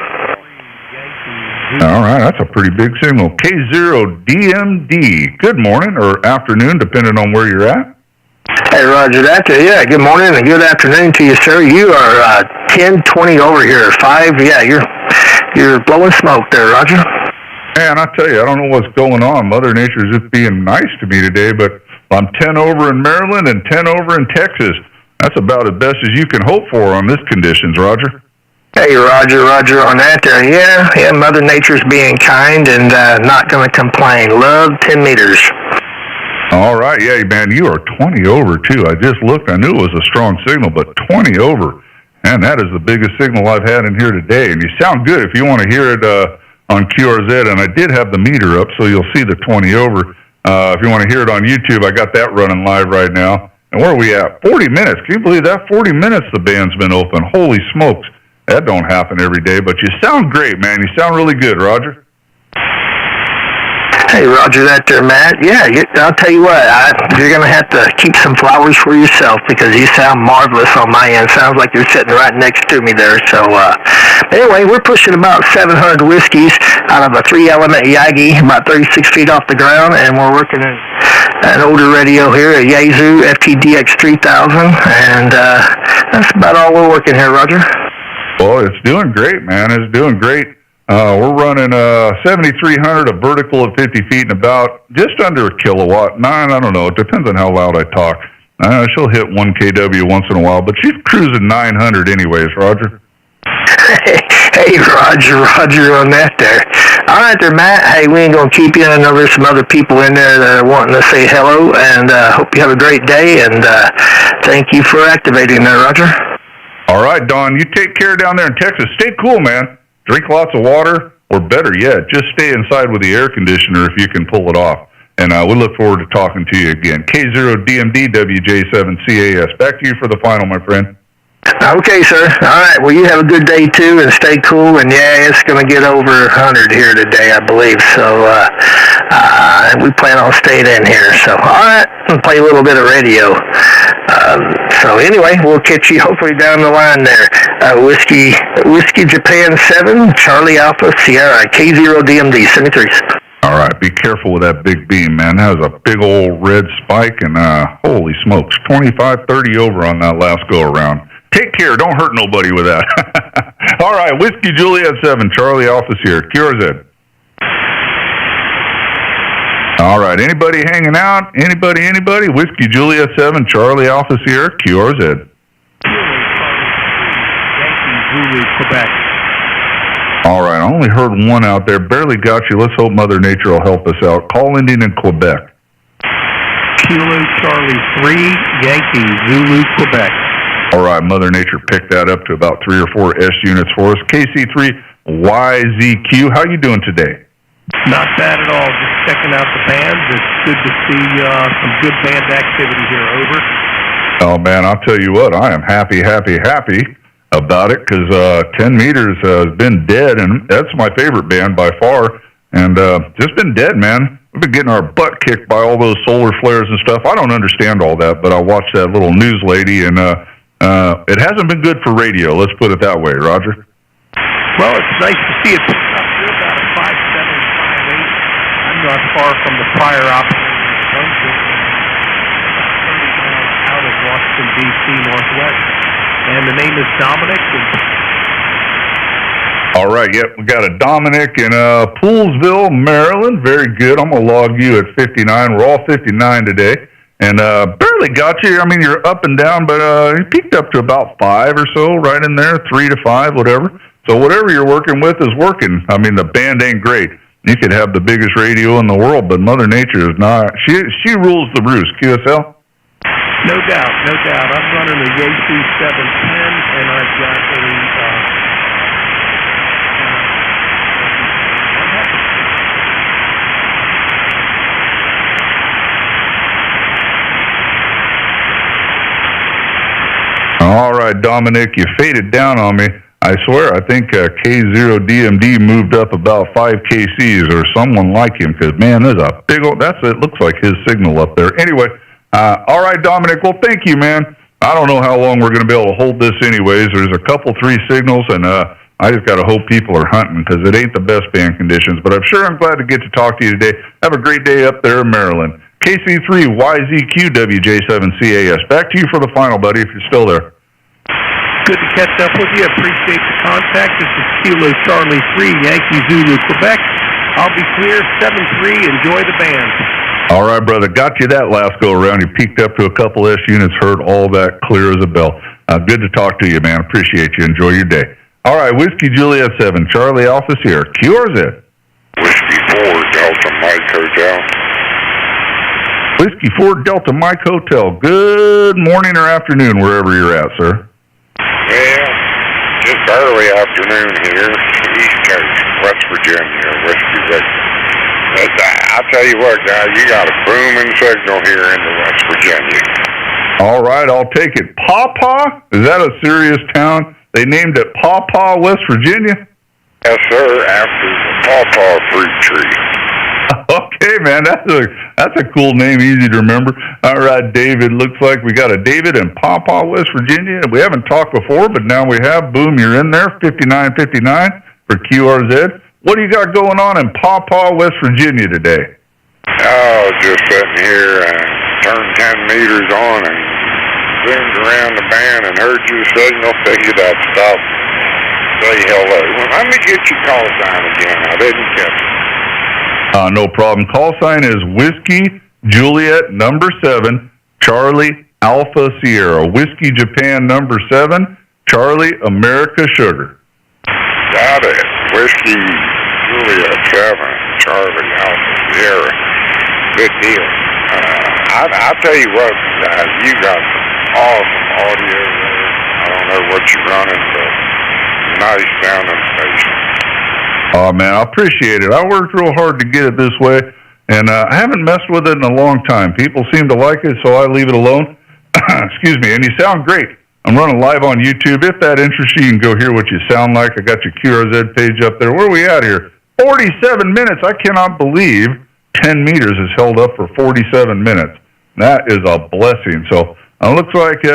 All right, that's a pretty big signal. K0DMD. Good morning or afternoon, depending on where you're at. Hey, Roger that. Yeah, good morning and good afternoon to you, sir. You are 10:20 over here. 5. Yeah, you're blowing smoke there, Roger. Man, I tell you, I don't know what's going on. Mother Nature's just being nice to me today, but I'm 10 over in Maryland and 10 over in Texas. That's about as best as you can hope for on this conditions, Roger. Hey, Roger on that there. Yeah, Mother Nature's being kind and not going to complain. Love 10 meters. All right, yeah, man, you are 20 over, too. I just looked. I knew it was a strong signal, but 20 over. Man, that is the biggest signal I've had in here today. And you sound good if you want to hear it on QRZ. And I did have the meter up, so you'll see the 20 over. If you want to hear it on YouTube, I got that running live right now. And where are we at? 40 minutes. Can you believe that? 40 minutes the band's been open. Holy smokes. That don't happen every day, but you sound great, man. You sound really good, Roger. Hey, Roger that there, Matt. Yeah, I'll tell you what, you're going to have to keep some flowers for yourself because you sound marvelous on my end. Sounds like you're sitting right next to me there. So, anyway, we're pushing about 700 whiskeys out of a 3-element Yagi, about 36 feet off the ground, and we're working in an older radio here, a Yaesu FTDX 3000, and that's about all we're working here, Roger. Well, it's doing great, man. It's doing great. We're running 7,300, a vertical of 50 feet, and about just under a kilowatt. I don't know. It depends on how loud I talk. She'll hit 1 kW once in a while, but she's cruising 900 anyways, Roger. Hey, Roger on that there. All right there, Matt. Hey, we ain't going to keep you. I know there's some other people in there that are wanting to say hello, and hope you have a great day, and thank you for activating there, Roger. All right, Don, you take care down there in Texas. Stay cool, man. Drink lots of water, or better yet, just stay inside with the air conditioner if you can pull it off. And we look forward to talking to you again. K0DMD WJ7CAS. Back to you for the final, my friend. Okay, sir. All right. Well, you have a good day, too, and stay cool. And, yeah, it's going to get over 100 here today, I believe. So we plan on staying in here. So, all right. I'll play a little bit of radio. So, anyway, we'll catch you hopefully down the line there. Whiskey Japan 7, Charlie Alpha, Sierra, K0DMD, 73. All right. Be careful with that big beam, man. That was a big old red spike, and holy smokes, 25, 30 over on that last go-around. Take care. Don't hurt nobody with that. All right. Whiskey Juliet 7, Charlie Alpha Sierra, QRZ. All right. Anybody hanging out? Anybody? Whiskey Juliet 7, Charlie Alpha Sierra, QRZ. Zulu, Quebec. All right. I only heard one out there. Barely got you. Let's hope Mother Nature will help us out. Call Indian in Quebec. Kilo Charlie 3, Yankee, Zulu, Quebec. All right, Mother Nature picked that up to about 3 or 4 S units for us. KC3YZQ, how you doing today? Not bad at all. Just checking out the bands. It's good to see some good band activity here. Over. Oh, man, I'll tell you what. I am happy about it because 10 Meters has been dead, and that's my favorite band by far, and just been dead, man. We've been getting our butt kicked by all those solar flares and stuff. I don't understand all that, but I watched that little news lady, and it hasn't been good for radio. Let's put it that way, Roger. Well, it's nice to see it pick up. We're about a 5.7, 5.8. I'm not far from the prior operating junction, out of Washington, D.C., Northwest. And the name is Dominic. All right, yep, we got a Dominic in Poolesville, Maryland. Very good. I'm going to log you at 59. We're all 59 today. And barely got you. I mean, you're up and down, but you peaked up to about 5 or so, right in there, 3 to 5, whatever. So whatever you're working with is working. I mean, the band ain't great. You could have the biggest radio in the world, but Mother Nature is not. She rules the roost. QSL? No doubt. I'm running a Yaesu 710, and I've got All right, Dominic, you faded down on me. I swear, I think K0DMD moved up about 5 KCs or someone like him, because, man, there's a big old, it looks like his signal up there. Anyway, all right, Dominic, well, thank you, man. I don't know how long we're going to be able to hold this anyways. There's a couple, 3 signals, and I just got to hope people are hunting, because it ain't the best band conditions. But I'm glad to get to talk to you today. Have a great day up there in Maryland. KC3YZQWJ7CAS. Back to you for the final, buddy, if you're still there. Good to catch up with you. Appreciate the contact. This is Kilo Charlie 3, Yankee Zulu, Quebec. I'll be clear, 7-3. Enjoy the band. All right, brother. Got you that last go-around. You peaked up to a couple S units, heard all that clear as a bell. Good to talk to you, man. Appreciate you. Enjoy your day. All right, Whiskey Juliet 7, Charlie Alpha Sierra. QRZ. Whiskey 4, Delta Mike Hotel. Whiskey 4, Delta Mike Hotel. Good morning or afternoon, wherever you're at, sir. Well, just early afternoon here, East Coast, West Virginia, Whiskey Victor. But I'll tell you what, guys, you got a booming signal here in West Virginia. All right, I'll take it. Pawpaw? Is that a serious town? They named it Pawpaw, West Virginia? Yes, sir, after the pawpaw fruit tree. Okay, man, that's a cool name, easy to remember. All right, David, looks like we got a David in Pawpaw, West Virginia. We haven't talked before, but now we have. Boom, you're in there, 5959 for QRZ. What do you got going on in Pawpaw, West Virginia today? Oh, just sitting here and turned 10 meters on and zoomed around the band and heard your signal. Figured I'd stop, say hello. Well, let me get your call sign again. I didn't catch it. No problem. Call sign is Whiskey Juliet number 7, Charlie Alpha Sierra. Whiskey Japan number 7, Charlie America Sugar. Got it. Whiskey Juliet 7, Charlie Alpha Sierra. Good deal. I'll tell you what, you got some awesome audio there. I don't know what you're running, but nice sounding station. Oh, man, I appreciate it. I worked real hard to get it this way, and I haven't messed with it in a long time. People seem to like it, so I leave it alone. Excuse me, and you sound great. I'm running live on YouTube. If that interests you, you can go hear what you sound like. I got your QRZ page up there. Where are we at here? 47 minutes. I cannot believe 10 meters is held up for 47 minutes. That is a blessing. So it looks like, is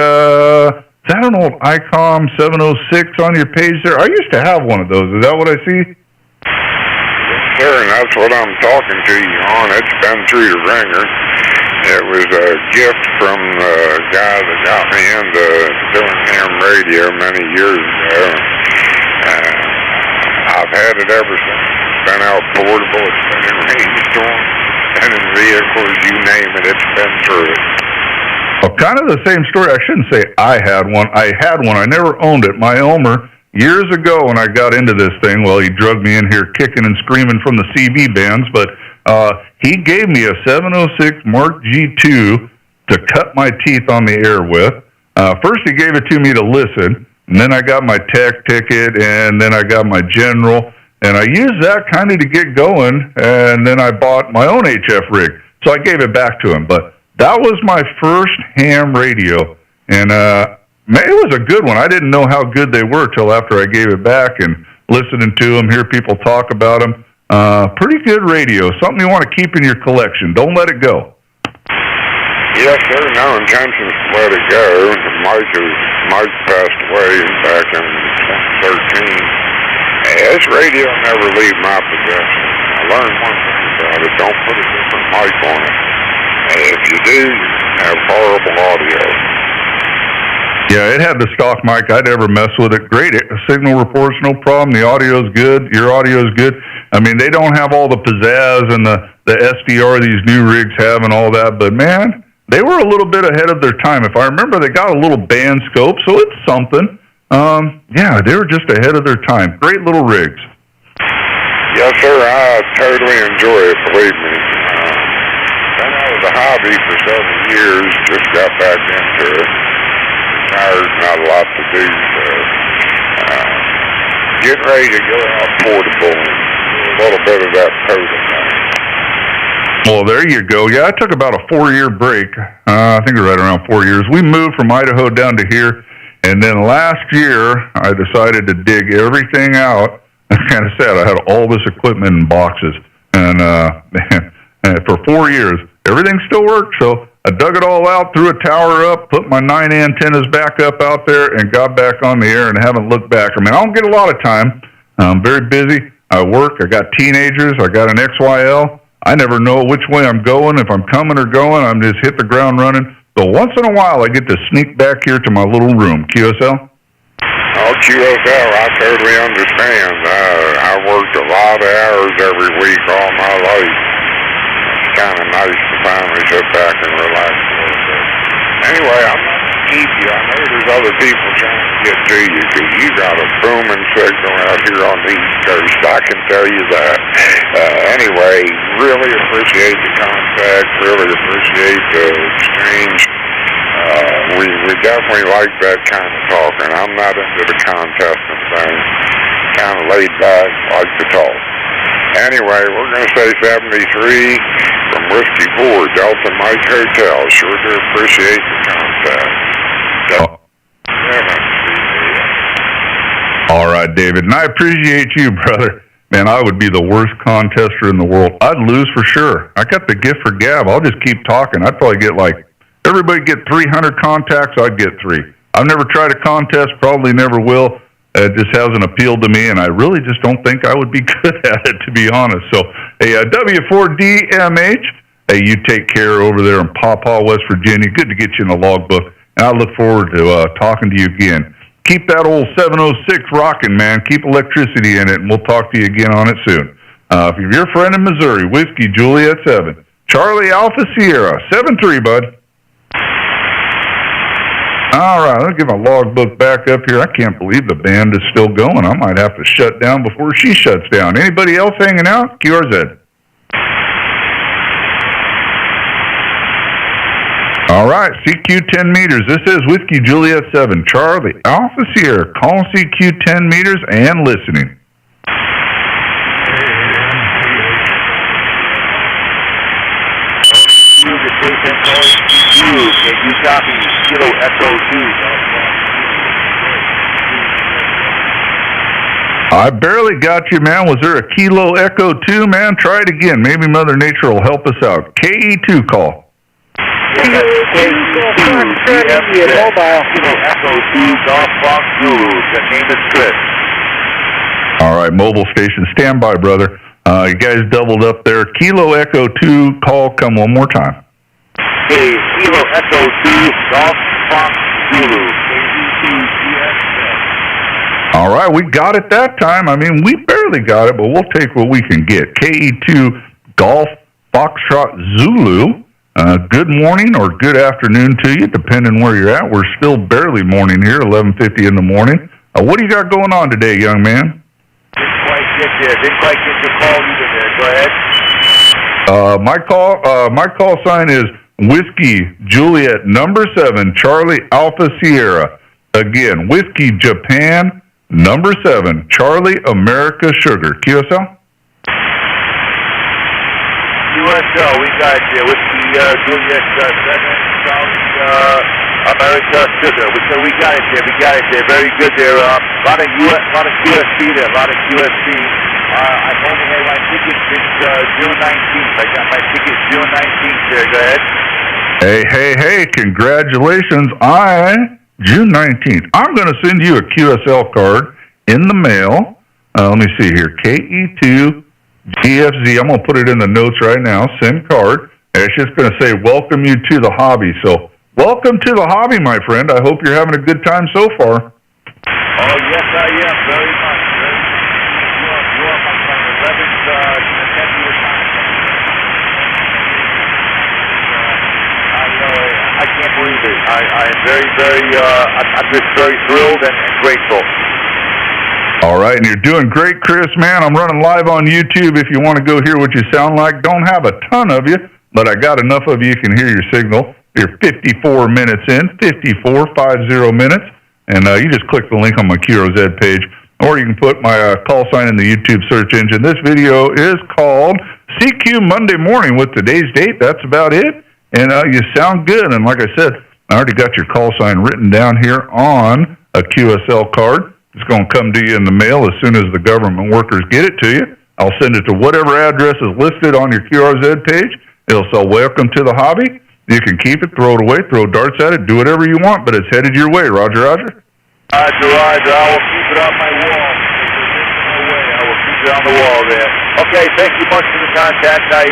that an old ICOM 706 on your page there? I used to have one of those. Is that what I see? Yes, sir, and that's what I'm talking to you on. It's been through the ringer. It was a gift from the guy that got me into doing ham radio many years ago. I've had it ever since. It's been out portable, it's been in rainstorms, it's been in vehicles, you name it, it's been through it. Well, kind of the same story. I shouldn't say I had one. I had one. I never owned it. My Elmer, years ago when I got into this thing, well, he drugged me in here kicking and screaming from the CB bands, but he gave me a 706 Mark G2 to cut my teeth on the air with. First, he gave it to me to listen, and then I got my tech ticket, and then I got my general, and I used that kind of to get going, and then I bought my own HF rig, so I gave it back to him. But that was my first ham radio, and man, it was a good one. I didn't know how good they were till after I gave it back and listening to them, hear people talk about them. Pretty good radio. Something you want to keep in your collection. Don't let it go. Yes, sir. No intentions to let it go. Mike passed away back in 2013. This radio never leave my possession. I learned one thing about it. Don't put a different mic on it. If you do, you have horrible audio. Yeah, it had the stock mic. I'd never mess with it. Great signal reports, no problem. The audio's good. Your audio's good. I mean, they don't have all the pizzazz and the SDR these new rigs have and all that, but man, they were a little bit ahead of their time. If I remember, they got a little band scope, so it's something. Yeah, they were just ahead of their time. Great little rigs. Yes, sir. I totally enjoy it, believe me. Been out of the hobby for several years, just got back into it. Retired, not a lot to do, so getting ready to go out portable and do a little bit of that totem. Well, there you go. Yeah, I took about a 4-year break. I think right around 4 years. We moved from Idaho down to here, and then last year I decided to dig everything out. Kind of sad. I had all this equipment in boxes, and man, for 4 years, everything still worked. So I dug it all out, threw a tower up, put my 9 antennas back up out there, and got back on the air and haven't looked back. I mean, I don't get a lot of time. I'm very busy. I work. I got teenagers. I got an XYL. I never know which way I'm going. If I'm coming or going, I'm just hit the ground running. So once in a while, I get to sneak back here to my little room. QSL? Oh, QSL, I totally understand. I worked a lot of hours every week all my life. It's kind of nice to finally sit back and relax a little bit. Anyway, I'm not going to keep you. I know there's other people trying to get to you because you got a booming signal out here on the East Coast. I can tell you that. Anyway, really appreciate the contact. Really appreciate the exchange. We definitely like that kind of talking. I'm not into the contesting thing. Kind of laid back, like to talk. Anyway, we're going to say 73 from Whiskey 4, Delta Mike Hotel. Sure do appreciate the contact. All right, David, and I appreciate you, brother. Man, I would be the worst contester in the world. I'd lose for sure. I got the gift for gab. I'll just keep talking. I'd probably get everybody get 300 contacts, I'd get 3. I've never tried a contest, probably never will. It just hasn't appealed to me, and I really just don't think I would be good at it, to be honest. So, hey, W4DMH, hey, you take care over there in Paw Paw, West Virginia. Good to get you in the logbook, and I look forward to talking to you again. Keep that old 706 rocking, man. Keep electricity in it, and we'll talk to you again on it soon. If you're your friend in Missouri, Whiskey Juliet 7, Charlie Alpha Sierra 73, bud. All right, let's get my logbook back up here. I can't believe the band is still going. I might have to shut down before she shuts down. Anybody else hanging out? QRZ. All right, CQ 10 meters. This is Whiskey Juliet 7, Charlie Alpha Sierra. Call CQ 10 meters and listening. Can you copy Kilo Echo 2? I barely got you, man. Was there a Kilo Echo 2, man? Try it again. Maybe Mother Nature will help us out. KE2 call. Kilo Echo 2, Golf Fox Zulu. The name is Chris. All right, mobile station, stand by, brother. You guys doubled up there. Kilo Echo 2 call, come one more time. Hey, Kilo Echo 2, Golf Fox Zulu. All right, we got it that time. I mean, we barely got it, but we'll take what we can get. KE2 Golf Foxtrot Zulu. Good morning or good afternoon to you, depending where you're at. We're still barely morning here, 11:50 in the morning. What do you got going on today, young man? Didn't quite get there. Didn't quite get your call either there. Go ahead. My call sign is Whiskey Juliet number 7, Charlie Alpha Sierra. Again, Whiskey Japan number 7, Charlie America Sugar. QSL? QSL, we got you. Whiskey Juliet 7, Charlie America Sugar. We got it there. We got it there. Very good there. A lot of QSC there. A lot of QSC. I've only had my ticket since June 19th. I got my ticket June 19th there. Go ahead. Hey, congratulations. June 19th. I'm going to send you a QSL card in the mail. Let me see here. KE2 GFZ. I'm going to put it in the notes right now. Send card. And it's just going to say, welcome you to the hobby. So, welcome to the hobby, my friend. I hope you're having a good time so far. Oh, yes, I am. Very much. You are my friend. 11th consecutive time. I can't believe it. I am I'm just very thrilled and grateful. All right, and you're doing great, Chris, man. I'm running live on YouTube if you want to go hear what you sound like. Don't have a ton of you, but I got enough of you can hear your signal. You're 54 minutes in, 50 minutes, and you just click the link on my QRZ page, or you can put my call sign in the YouTube search engine. This video is called CQ Monday Morning with today's date. That's about it, and you sound good. And like I said, I already got your call sign written down here on a QSL card. It's going to come to you in the mail as soon as the government workers get it to you. I'll send it to whatever address is listed on your QRZ page. It'll say, welcome to the hobby. You can keep it, throw it away, throw darts at it, do whatever you want, but it's headed your way. Roger, Roger. Roger. I will keep it on my wall. I will keep it on the wall there. Okay, thank you much for the contact. I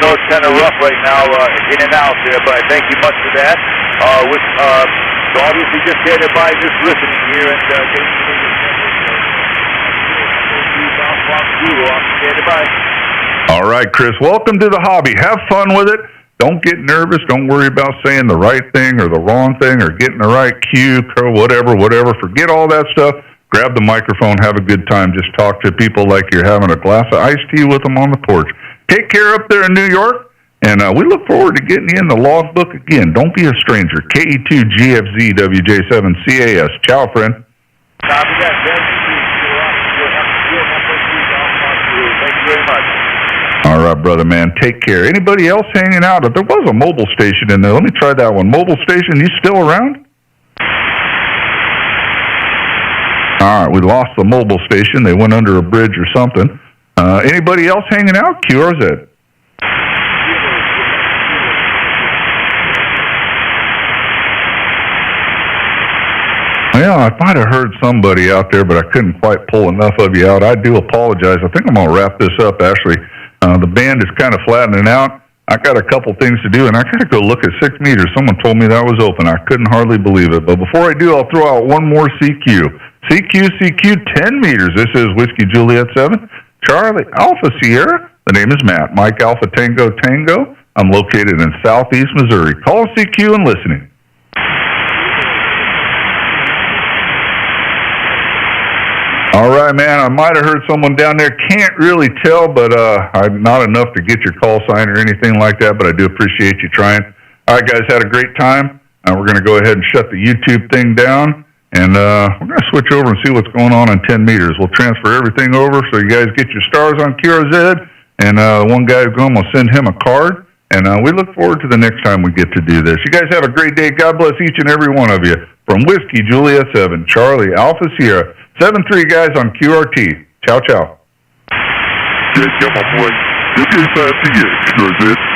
know it's kind of rough right now, in and out there, but I thank you much for that. So obviously just standing by, just listening here, and all right, Chris, welcome to the hobby. Have fun with it. Don't get nervous. Don't worry about saying the right thing or the wrong thing or getting the right cue, whatever. Forget all that stuff. Grab the microphone, have a good time. Just talk to people like you're having a glass of iced tea with them on the porch. Take care up there in New York. And we look forward to getting you in the logbook again. Don't be a stranger. KE2 GFZ WJ7 CAS. Ciao, friend. Thank you very much. All right, brother, man. Take care. Anybody else hanging out? There was a mobile station in there. Let me try that one. Mobile station, you still around? All right, we lost the mobile station. They went under a bridge or something. Anybody else hanging out? QRZ. Well, I might have heard somebody out there, but I couldn't quite pull enough of you out. I do apologize. I think I'm going to wrap this up, Ashley. The band is kind of flattening out. I got a couple things to do, and I got to go look at 6 meters. Someone told me that was open. I couldn't hardly believe it. But before I do, I'll throw out one more CQ. CQ, 10 meters. This is Whiskey Juliet 7. Charlie Alpha Sierra. The name is Matt. Mike Alpha Tango Tango. I'm located in southeast Missouri. Call CQ and listening. All right, man. I might have heard someone down there. Can't really tell, but I'm not enough to get your call sign or anything like that, but I do appreciate you trying. All right, guys, had a great time. We're going to go ahead and shut the YouTube thing down, and we're going to switch over and see what's going on 10 meters. We'll transfer everything over so you guys get your stars on QRZ, and one guy who's going, we'll send him a card, and we look forward to the next time we get to do this. You guys have a great day. God bless each and every one of you. From Whiskey Juliet 7, Charlie Alpha Sierra, 7-3 guys on QRT. Ciao, ciao. Yeah, come on, boy. You'll get 5 to you. QRZ.